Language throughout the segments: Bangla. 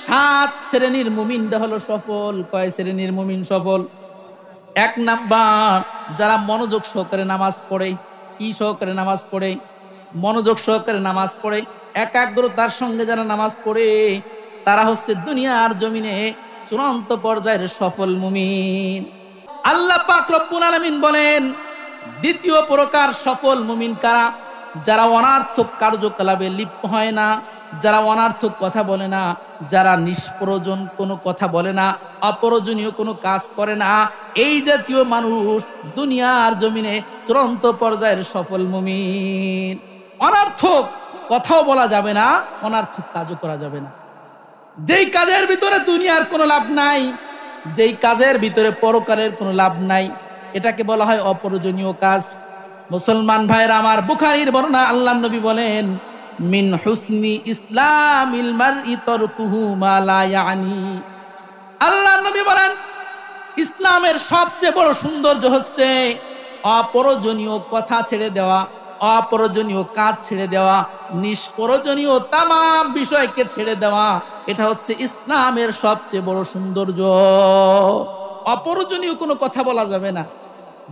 7 শ্রেণীর মুমিনরা হলো সফল। কয় শ্রেণীর মুমিন সফল? 1 নাম্বার, যারা মনোযোগ সহকারে নামাজ পড়ে। কি সহকারে নামাজ পড়ে? মনোযোগ সহকারে নামাজ পড়ে, একাগ্রতার সঙ্গে যারা নামাজ পড়ে, তারা হচ্ছে দুনিয়ার জমিনে চূড়ান্ত পর্যায়ের সফল মুমিন। আল্লাহ পাক রব্বুল আলামিন বলেন, দ্বিতীয় প্রকার সফল মুমিন কারা? যারা অনার্থক কার্যকলাপে লিপ্ত হয় না, যারা অনার্থক কথা বলে না, যারা নিষ্প্রয়োজন কোনো কথা বলে না, অপ্রয়োজনীয় কোনো কাজ করে না। এই জাতীয় মানুষ দুনিয়ার জমিনে চূড়ান্ত পর্যায়ের সফল মুমিন। অনার্থক কথাও বলা যাবে না, অনার্থক কাজও করা যাবে না। যেই কাজের ভিতরে দুনিয়ার কোনো লাভ নাই, যেই কাজের ভিতরে পরকালের কোনো লাভ নাই, এটাকে বলা হয় অপ্রয়োজনীয় কাজ। মুসলমান ভাইরা আমার, বুখারীর বর্ণনা, আল্লাহর নবী বলেন, মিন হুসনি ইসলামিল মারই তারকুহু মা লা ইয়ানি। আল্লাহর নবী বলেন, ইসলামের সবচেয়ে বড় সৌন্দর্য হচ্ছে অপ্রয়োজনীয় কথা ছেড়ে দেওয়া, অপ্রয়োজনীয় কাজ ছেড়ে দেওয়া, নিষ্প্রয়োজনীয় তামাম বিষয়কে ছেড়ে দেওয়া। এটা হচ্ছে ইসলামের সবচেয়ে বড় সৌন্দর্য। অপ্রয়োজনীয় কোনো কথা বলা যাবে না।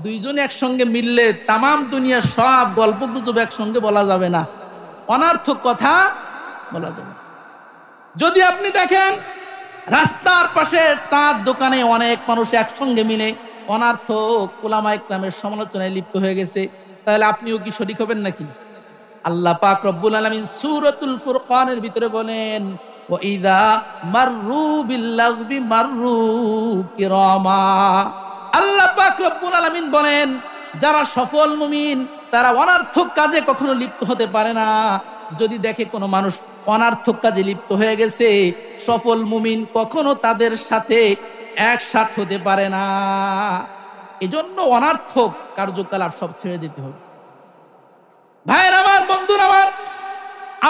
দুইজন একসঙ্গে মিললে তামাম দুনিয়ার সব গল্প গুজব একসঙ্গে বলা যাবে না, অনার্থক কথা বলা যাবে। যদি আপনি দেখেন রাস্তার পাশে চার দোকানে অনেক মানুষ একসঙ্গে মিলে অনার্থক উলামা ইকরামের সমালোচনায় লিপ্ত হয়ে গেছে, তাহলে আপনিও কি শরীক হবেন নাকি? আল্লাহ পাক রব্বুল আলামিন সূরাতুল ফুরকানের ভিতরে বলেন, ওয়া ইযা মাররু বিল্লাগবি মাররু কিরামা। আল্লাহ পাক রব্বুল আলামিন বলেন, যারা সফল মুমিন তারা অনার্থক কাজে কখনো লিপ্ত হতে পারে না। যদি দেখে কোনো মানুষ অনার্থক কাজে লিপ্ত হয়ে গেছে, সফল মুমিন কখনো তাদের সাথে একসাথ হতে পারে না। এজন্য অনার্থক কার্যকলাপ সব ছেড়ে দিতে হবে। ভাইয়ের আমার, বন্ধুরা আমার,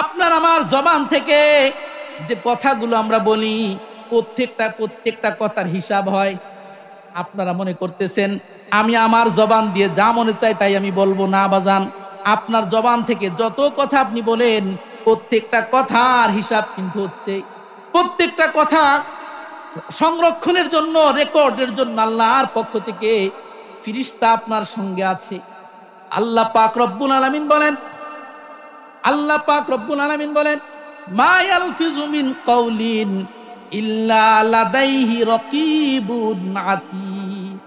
আপনার আমার জবান থেকে যে কথাগুলো আমরা বলি, প্রত্যেকটা কথার হিসাব হয়। আপনারা মনে করতেছেন আমি আমার জবান দিয়ে যা মনে চাই তাই আমি বলবো না বাজান। আপনার জবান থেকে যত কথা আপনি বলেন, প্রত্যেকটা কথার হিসাব কিন্তু হচ্ছে। প্রত্যেকটা কথা সংরক্ষণের জন্য, রেকর্ডের জন্য আল্লাহর পক্ষ থেকে ফেরেশতা আপনার সঙ্গে আছে। আল্লাহ পাক রব্বুল আলামিন বলেন, আল্লাহ পাক রব্বুল আলামিন বলেন, মা ইয়ালফিজু মিন কাউলিন ইল্লা লাদাইহি রাকিবুন আতীদ।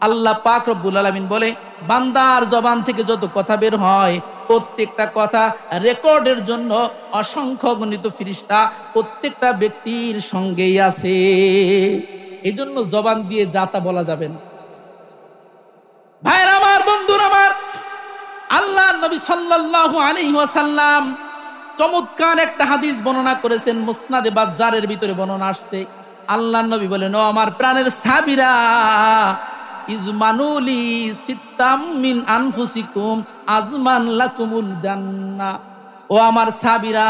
আল্লাহ পাক রব্বুল আলামিন বলে, বান্দার জবান থেকে যত কথা বের হয়, প্রত্যেকটা কথা রেকর্ডের জন্য অসংখ্য গণিত ফেরেশতা প্রত্যেকটা ব্যক্তির সঙ্গেই আছে। এজন্য জবান দিয়ে যা তা বলা যাবে না। ভাইরা আমার, বন্ধুরা আমার, আল্লাহ নবী সাল্লাল্লাহু আলাইহি ওয়াসাল্লাম চমৎকার একটা হাদিস বর্ণনা করেছেন। মুসনাদে বাজ্জারের ভিতরে বর্ণনা আসছে। আল্লাহ নবী বলেন, ও আমার প্রাণের সাহাবীরা, ইজমানুলি সিত্তাম মিন আনফুসিকুম আজমান লাকুমুল জান্নাহ। ও আমার সাহাবীরা,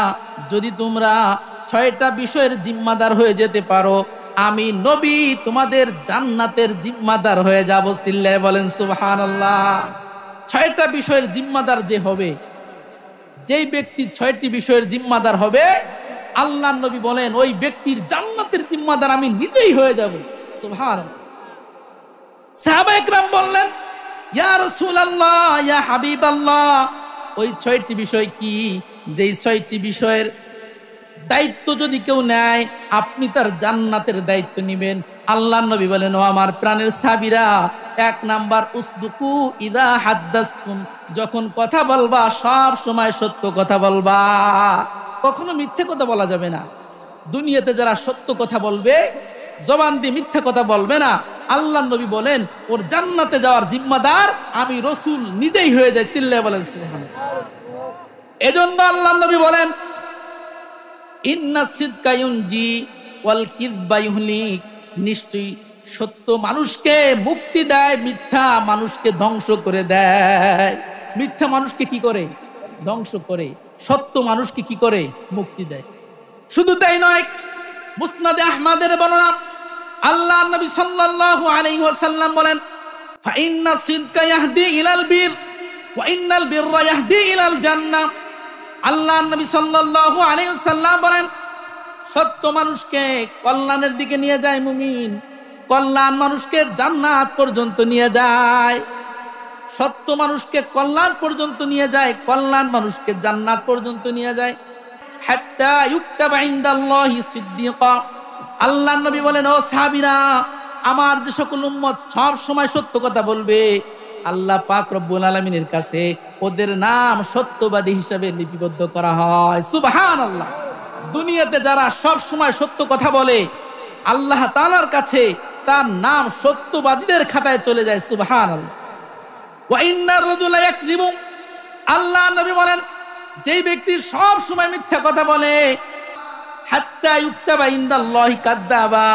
যদি তোমরা 6টা বিষয়ের জিম্মাদার হয়ে যেতে পারো, আমি নবী তোমাদের জান্নাতের জিম্মাদার হয়ে যাব। চিল্লায়ে বলেন সুবহানাল্লাহ। 6টা বিষয়ের জিম্মাদার যে হবে, যেই ব্যক্তি 6টি বিষয়ের জিম্মাদার হবে, আল্লাহ নবী বলেন ওই ব্যক্তির জান্নাতের জিম্মাদার আমি নিজেই হয়ে যাব। সুবহানাল্লাহ। সাহাবায়ে কেরাম বললেন, ইয়া রাসূলুল্লাহ, ইয়া হাবিবাল্লাহ, ওই 6টি বিষয় কি? যেই 6টি বিষয়ের দায়িত্ব যদি কেউ নেয়, আপনি তার জান্নাতের দায়িত্ব নেবেন। আল্লাহ নবী বলেন, ও আমার প্রাণের সাহাবীরা, 1 নাম্বার, উসদুকু ইযা হাদ্দাসতুম, যখন কথা বলবা সব সময় সত্য কথা বলবা, কখনো মিথ্যে কথা বলা যাবে না। দুনিয়াতে যারা সত্য কথা বলবে, জবান দিয়ে মিথ্যা কথা বলবে না, আল্লাহ নবী বলেন ওর জান্নাতে যাওয়ার জিম্মাদার আমি রাসূল নিজেই হয়ে যাই। চিল্লায়ে বলেন সুবহানাল্লাহ। এজন্য আল্লাহ নবী বলেন, ইন্নাস সিদকা ইউনজি ওয়াল কিযবা ইহলিক, নিশ্চয়ই সত্য মানুষকে মুক্তি দেয়, মিথ্যা মানুষকে ধ্বংস করে দেয়। মিথ্যা মানুষকে কি করে? ধ্বংস করে। সত্য মানুষকে কি করে? মুক্তি দেয়। শুধু তাই নয়, মুসনাদে আহমদের বর্ণনা, আল্লাহ নবী সাল্লাল্লাহু আলাইহি ওয়াসাল্লাম বলেন, ফা ইন্নাস সিদকা ইয়াহদি ইলাল বির ওয়া ইন্নাল বিররা ইয়াহদি ইলাল জান্নাহ। আল্লাহ নবী সাল্লাল্লাহু আলাইহি ওয়াসাল্লাম বলেন, সত্য মানুষকে কল্যাণের দিকে নিয়ে যায় মুমিন, কল্যাণ মানুষকে জান্নাত পর্যন্ত নিয়ে যায়। সত্য মানুষকে কল্যাণ পর্যন্ত নিয়ে যায়, কল্যাণ মানুষকে জান্নাত পর্যন্ত নিয়ে যায়। হাত্তা ইউকতাবা ইনদাল্লাহি সিদ্দিকা। আল্লাহর নবী বলেন, ও সাহাবীরা, আমার যে সকল উম্মত সব সময় সত্য কথা বলবে, আল্লাহ পাক রব্বুল আলামিনের কাছে ওদের নাম সত্যবাদী হিসাবে লিপিবদ্ধ করা হয়। সুবহানাল্লাহ। দুনিয়াতে যারা সব সময় সত্য কথা বলে, আল্লাহ তাআলার কাছে তার নাম সত্যবাদীদের খাতায় চলে যায়। সুবহানাল্লাহ। ওয়া ইন্নার রাজুলা ইয়াকযিবু। আল্লাহ নবী বলেন, যেই ব্যক্তি সব সময় মিথ্যা কথা বলে, হাত্তা ইউকতাবা ইনদাল্লাহি কাযযাবা,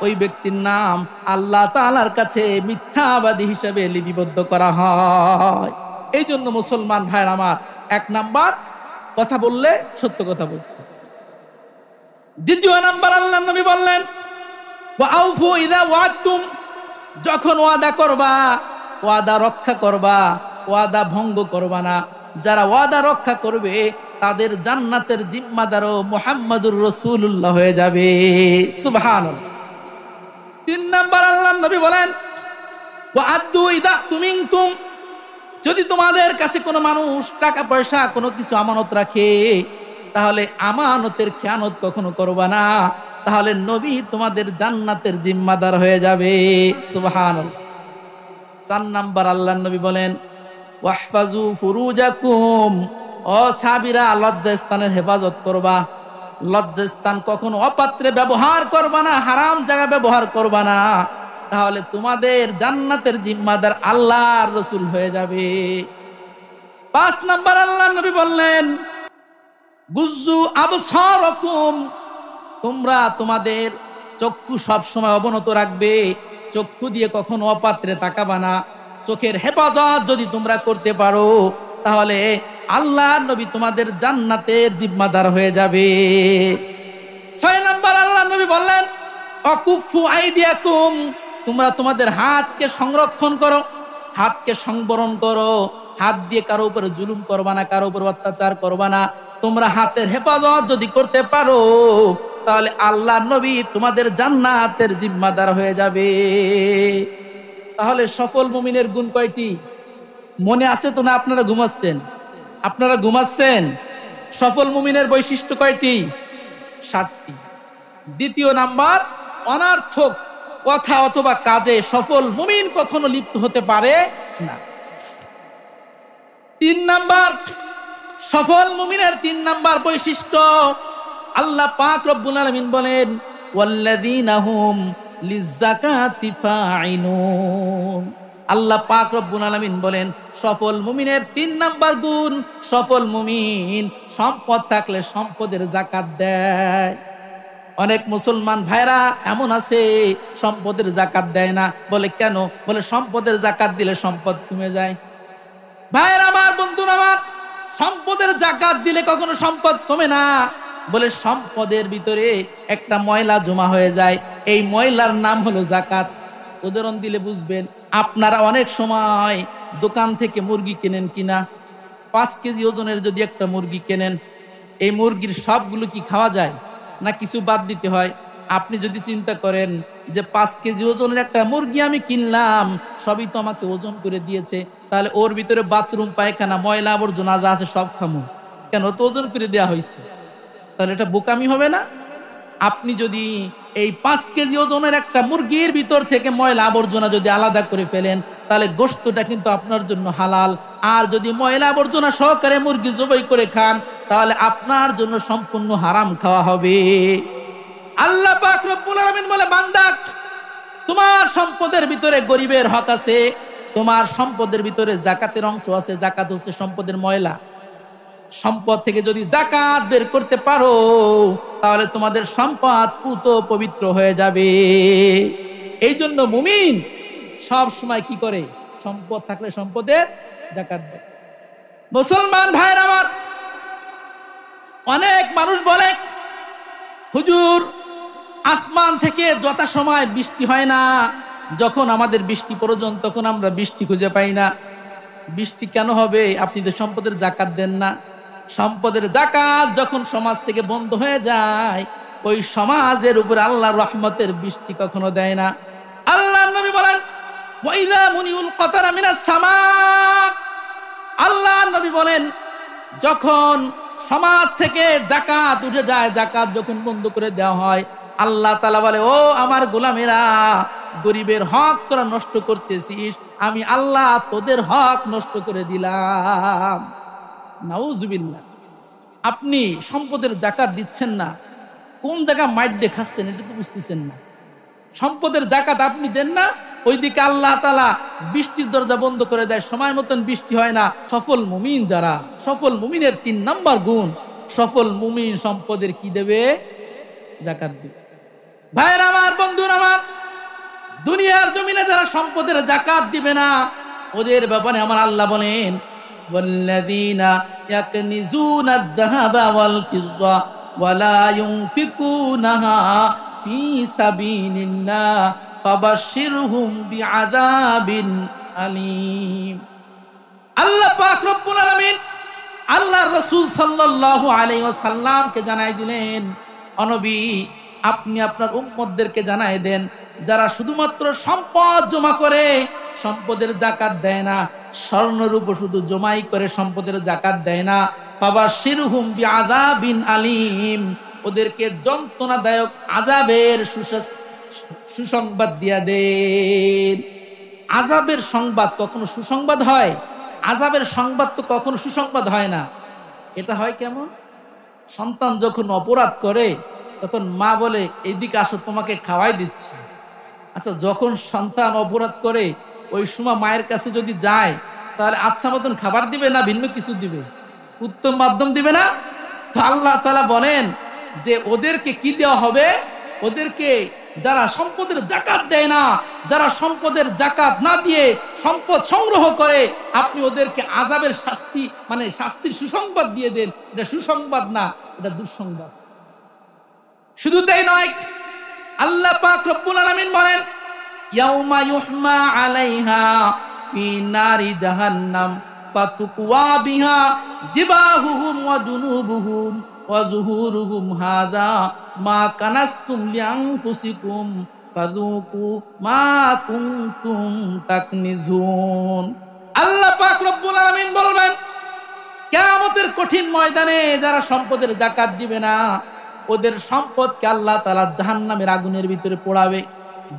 ওই ব্যক্তির নাম আল্লাহ তাআলার কাছে মিথ্যাবাদী হিসেবে লিপিবদ্ধ করা হয়। এই জন্য মুসলমান ভাইরা আমার, 1 নাম্বার কথা বললে সত্য কথা বলতে। দ্বিতীয় নাম্বার আল্লাহ নবী বললেন, ওয়া আউফু ইযা ওয়া'আদতুম। যখন ওয়াদা করবা, ওয়াদা রক্ষা করবা, ওয়াদা ভঙ্গ করবা না। যারা ওয়াদা রক্ষা করবে তাদের জান্নাতের জিম্মাদারও মুহাম্মাদুর রাসূলুল্লাহ হয়ে যাবে। সুবহানাল্লাহ। 3 নাম্বার আল্লাহ নবী বলেন, ওয়া'আদু ইযা তুমিনতুম। যদি তোমাদের কাছে কোনো মানুষ টাকা পয়সা কোনো কিছু আমানত রাখে, তাহলে আমানতের খেয়ানত কখনো করবা না, তাহলে নবী তোমাদের জান্নাতের জিম্মাদার হয়ে যাবে। সুবহানাল্লাহ। 4 নাম্বার আল্লাহর নবী বলেন, ওয়াহফাজু ফুরুজাকুম। ও সাহাবীরা, লজ্জাস্থানের হেফাজত করবা। লজ্জাস্থান কখনো অপাত্রে ব্যবহার করবা না, হারাম জায়গা ব্যবহার করবা না, তাহলে তোমাদের জান্নাতের জিম্মাদার আল্লাহর রাসূল হয়ে যাবে। 5 নাম্বার আল্লাহর নবী বললেন, গুজ্জু আবসারাকুম। তোমরা তোমাদের চক্ষু সব সময় অবনত রাখবে, চক্ষু দিয়ে কখনো অপাত্রে তাকাবা না। চোখের হেফাজত যদি তোমরা করতে পারো, তাহলে আল্লাহর নবী তোমাদের জান্নাতের জিম্মাদার হয়ে যাবে। 6 নাম্বার আল্লাহর নবী বললেন, আকুফু আইদিয়াকুম। তোমরা তোমাদের হাতকে সংরক্ষণ করো, হাতকে সংবরণ করো। হাত দিয়ে কারো উপরে জুলুম করবা না, কারো উপর অত্যাচার করবা না। তোমরা হাতের হেফাজত যদি করতে পারো, তাহলে আল্লাহর নবী তোমাদের জান্নাতের জিম্মাদার হয়ে যাবে। তাহলে সফল মুমিনের গুণ কয়টি? মনে আছে তো না? আপনারা ঘুমাচ্ছেন, আপনারা ঘুমাচ্ছেন। সফল মুমিনের বৈশিষ্ট্য কয়টি? 7টি। দ্বিতীয় নাম্বার, অনার্থক কথা অথবা কাজে সফল মুমিন কখনো লিপ্ত হতে পারে না। 3 নাম্বার, সফল মুমিনের 3 নাম্বার বৈশিষ্ট্য, আল্লাহ পাক রব্বুল আলামিন বলেন, ওয়াল্লাযীনা হুম লিযাকাতি ফাঈলুন। আল্লাহ পাক রব্বুল আলামিন বলেন, সফল মুমিনের 3 নাম্বার গুণ, সফল মুমিন সম্পদ থাকলে সম্পদের যাকাত দেয়। অনেক মুসলমান ভাইরা এমন আছে সম্পদের যাকাত দেয় না। বলে কেন? বলে সম্পদের যাকাত দিলে সম্পদ কমে যায়। ভাইরা আমার, বন্ধুরা আমার, সম্পদের যাকাত দিলে কখনো সম্পদ কমে না। বলে সম্পদের ভিতরে একটা ময়লা জমা হয়ে যায়, এই ময়লার নাম হলো যাকাত। উদাহরণ দিলে বুঝবেন। আপনারা অনেক সময় দোকান থেকে মুরগি কেনেন কিনা? 5 কেজি ওজনের যদি একটা মুরগি কেনেন, এই মুরগির সবগুলো কি খাওয়া যায় না কিছু বাদ দিতে হয়? আপনি যদি চিন্তা করেন যে 5 কেজি ওজনের একটা মুরগি আমি কিনলাম, সবই তো আমাকে ওজন করে দিয়েছে, তাহলে ওর ভিতরে বাথরুম, পায়খানা, ময়লা আবর্জনা যা আছে সব খামু, কেন? তো ওজন করে দেওয়া হয়েছে। তাহলে এটা বোকামি হবে না? আপনি যদি এই 5 কেজি ওজনের একটা মুরগির ভিতর থেকে ময়লা আবর্জনা যদি আলাদা করে ফেলেন, তাহলে গোশতটা কিন্তু আপনার জন্য হালাল। আর যদি ময়লা আবর্জনা সহকারে মুরগি জবাই করে খান, তাহলে আপনার জন্য সম্পূর্ণ হারাম খাওয়া হবে। আল্লাহ পাক রব্বুল আলামিন বলে, বান্দা, তোমার সম্পদের ভিতরে গরিবের হক আছে, তোমার সম্পদের ভিতরে যাকাতের অংশ আছে। যাকাত হচ্ছে সম্পদের ময়লা। সম্পদ থেকে যদি যাকাত বের করতে পারো, তাহলে তোমাদের সম্পদ পুত পবিত্র হয়ে যাবে। এই জন্য মুমিন সব সময় কি করে? সম্পদ থাকলে সম্পদের যাকাত দেয়। মুসলমান ভাইরা আমার, অনেক মানুষ বলে, হুজুর, আসমান থেকে যথাসময় বৃষ্টি হয় না, যখন আমাদের বৃষ্টি প্রয়োজন তখন আমরা বৃষ্টি খুঁজে পাই না। বৃষ্টি কেন হবে? আপনি তো সম্পদের যাকাত দেন না। সম্পদের যাকাত যখন সমাজ থেকে বন্ধ হয়ে যায়, ওই সমাজের উপরে আল্লাহর রহমতের বৃষ্টি কখনো দেয় না। আল্লাহর নবী বলেন ওয়াইদা মুনিউল কতারা মিনাস সামা, আল্লাহর নবী বলেন যখন সমাজ থেকে যাকাত উঠে যায়, যাকাত যখন বন্ধ করে দেওয়া হয়, আল্লাহ তাআলা বলে ও আমার গোলামেরা, গরিবের হক তোরা নষ্ট করতেছিস, আমি আল্লাহ তোদের হক নষ্ট করে দিলাম। নাউজুবিল্লাহ। আপনি সম্পদের যাকাত দিচ্ছেন না, কোন জায়গা মাইট দেখাচ্ছেন এটা তো বুঝতেছেন না। সম্পদের যাকাত আপনি দেন না, ওইদিকে আল্লাহ তাআলা বৃষ্টির দরজা বন্ধ করে দেয়, সময় মতন বৃষ্টি হয় না। সফল মুমিন যারা, সফল মুমিনের 3 নাম্বার গুণ, সফল মুমিন সম্পদের কি দেবে? যাকাত দিবে। ভাইরা আমার, বন্ধুরা আমার, দুনিয়ার জমিনে যারা সম্পদের যাকাত দিবে না, ওদের ব্যাপারে আমার আল্লাহ বলেন ওয়াল্লাযীনা ইয়াকনিজুনা আয-যাহাবা ওয়াল ফিদ্দা ওয়া লা ইউনফিকুনাহা ফি সাবিলিল্লাহ ফাবাশশিরহুম বিআযাবিন আলীম। আল্লাহ পাক রব্বুল আলামিন আল্লাহর রাসূল সাল্লাল্লাহু আলাইহি ওয়াসাল্লামকে জানাই দিলেন, ও নবী আপনি আপনার উম্মতদেরকে জানাই দেন, যারা শুধুমাত্র সম্পদ জমা করে সম্পদের যাকাত দেয় না, স্বর্ণরূপ শুধু জমাই করে সম্পদের যাকাত দেয় না, ফাবাশশিরহুম বিআযাবিন আলীম, ওদেরকে যন্ত্রণাদায়ক আযাবের সুসংবাদ দিয়া দেন। আযাবের সংবাদ কখনো সুসংবাদ হয়? আযাবের সংবাদ তো কখনো সুসংবাদ হয় না। এটা হয় কেমন? সন্তান যখন অপরাধ করে তখন মা বলে এইদিকে আসো তোমাকে খাওয়াই দিচ্ছি। আচ্ছা, যখন সন্তান অপরাধ করে ওই সময় মায়ের কাছে যদি যায় তাহলে আচ্ছা মতন খাবার দিবে না ভিন্ন কিছু দিবে? উত্তম মাধ্যম দিবে না? তো আল্লাহ তাআলা বলেন যে ওদেরকে কি দেওয়া হবে? ওদেরকে যারা সম্পদের যাকাত দেয় না, যারা সম্পদের যাকাত না দিয়ে সম্পদ সংগ্রহ করে, আপনি ওদেরকে আযাবের শাস্তি মানে শাস্তির সুসংবাদ দিয়ে দেন। এটা সুসংবাদ না, এটা দুঃসংবাদ। শুধু তাই নয়, আল্লাহ পাক রব্বুল আলামিন বলেন ইয়াউমা ইউহমা আলাইহা ফি নারি জাহান্নাম ফাতুকওয়া বিহা জিবাহুহুম ওয়া জুনুবুহুম ওয়া যুহুরুহুম হাযা মা কানাসতুম লিআনফুসিকুম ফাযুকু মা কুনতুম তাকনিজুন। আল্লাহ পাক রব্বুল আলামিন বলবেন কিয়ামতের কঠিন ময়দানে যারা সম্পদের যাকাত দিবে না, ওদের সম্পদকে আল্লাহ তাআলা জাহান্নামের আগুনের ভিতরে পোড়াবে।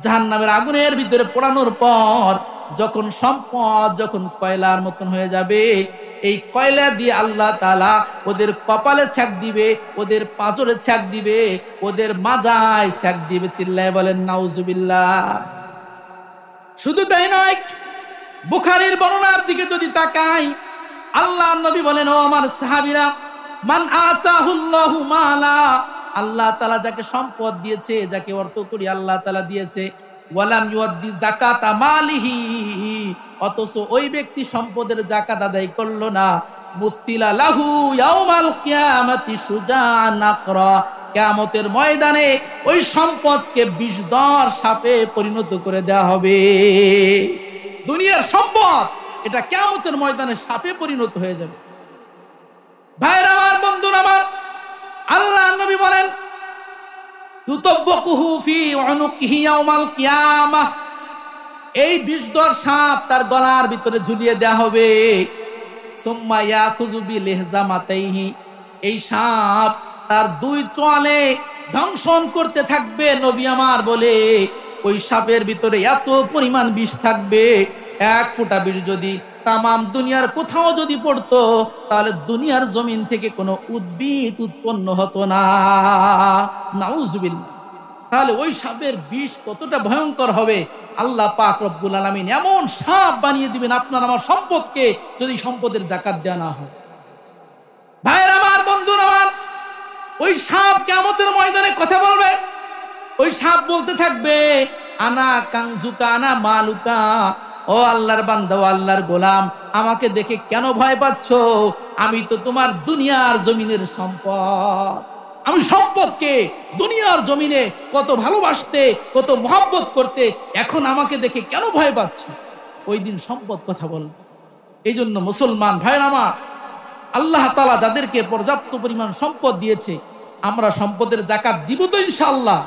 জাহান্নামের আগুনের ভিতরে পোড়ানোর পর যখন সম্পদ যখন কয়লার মতন হয়ে যাবে, এই কয়লা দিয়ে আল্লাহ তাআলা ওদের কপালে ছ্যাক দিবে, ওদের পাঁজরে ছ্যাক দিবে, ওদের মাজায় ছ্যাক দিবে। চিল্লায় বলেন নাউজুবিল্লাহ। শুধু তাই নয়, বুখারীর বর্ণনার দিকে যদি তাকাই, আল্লাহর নবী বলেন ও আমার সাহাবীরা, মান আতাহুল্লাহু মালা, আল্লাহ তাআলা যাকে সম্পদ দিয়েছে, যাকে অর্থ করি আল্লাহ তাআলা দিয়েছে, ওয়ালাম ইউদ্দি যাকাতা মালিহি, অথচ ওই ব্যক্তি সম্পদের যাকাত আদায় করলো না, মুসতিলা লাহু ইয়াউমাল কিয়ামাতি সুজান নাকরা, কিয়ামতের ময়দানে ওই সম্পদকে বিষধর সাপে পরিণত করে দেওয়া হবে। দুনিয়ার সম্পদ এটা কিয়ামতের ময়দানে সাপে পরিণত হয়ে যাবে। ভাইরা আমার, বন্ধুরা আমার, আল্লাহর নবী বলেন তুতাব্বাকুহু ফি উনুকিহি ইয়াউমাল কিয়ামাহ, এই বিষধর সাপ তার গলার ভিতরে ঝুলিয়ে দেওয়া হবে। সুম্মা ইয়াখুযু বিলিহজামাতাইহি, এই সাপ তার 2 চোয়ালে দংশন করতে থাকবে। নবী আমার বলে ওই সাপের ভিতরে এত পরিমাণ বিষ থাকবে, 1 ফোঁটা বিষ যদি তামাম দুনিয়ার কোথাও যদি পড়তো তাহলে দুনিয়ার জমিন থেকে কোনো উদ্ভিদ উৎপন্ন হতো না। নাউজুবিল্লাহ। তাহলে ওই সাপের বিষ কতটা ভয়ঙ্কর হবে, আল্লাহ পাক রব্বুল আলামিন এমন সাপ বানিয়ে দিবেন আপনার আমার সম্পদকে, যদি সম্পদের যাকাত দেওয়া না হয়। ভাইরা আমার, বন্ধুরা আমার, ওই সাপ কিয়ামতের ময়দানে কথা বলবে। ওই সাপ বলতে থাকবে আনা কানজুকা আনা মালুকা, ও আল্লাহর বান্দা, ও আল্লাহর গোলাম, আমাকে দেখে কেন ভয় পাচ্ছ? আমি তো তোমার দুনিয়ার জমিনের সম্পদ। আমি সম্পদকে দুনিয়ার জমিনে কত ভালোবাসতে, কত মহব্বত করতে, এখন আমাকে দেখে কেন ভয় পাচ্ছ? ওই দিন সম্পদ কথা বলবে। এই জন্য মুসলমান ভাইরা আমার, আল্লাহ তাআলা যাদেরকে পর্যাপ্ত পরিমাণ সম্পদ দিয়েছে, আমরা সম্পদের জাকাত দিব তো ইনশাআল্লাহ?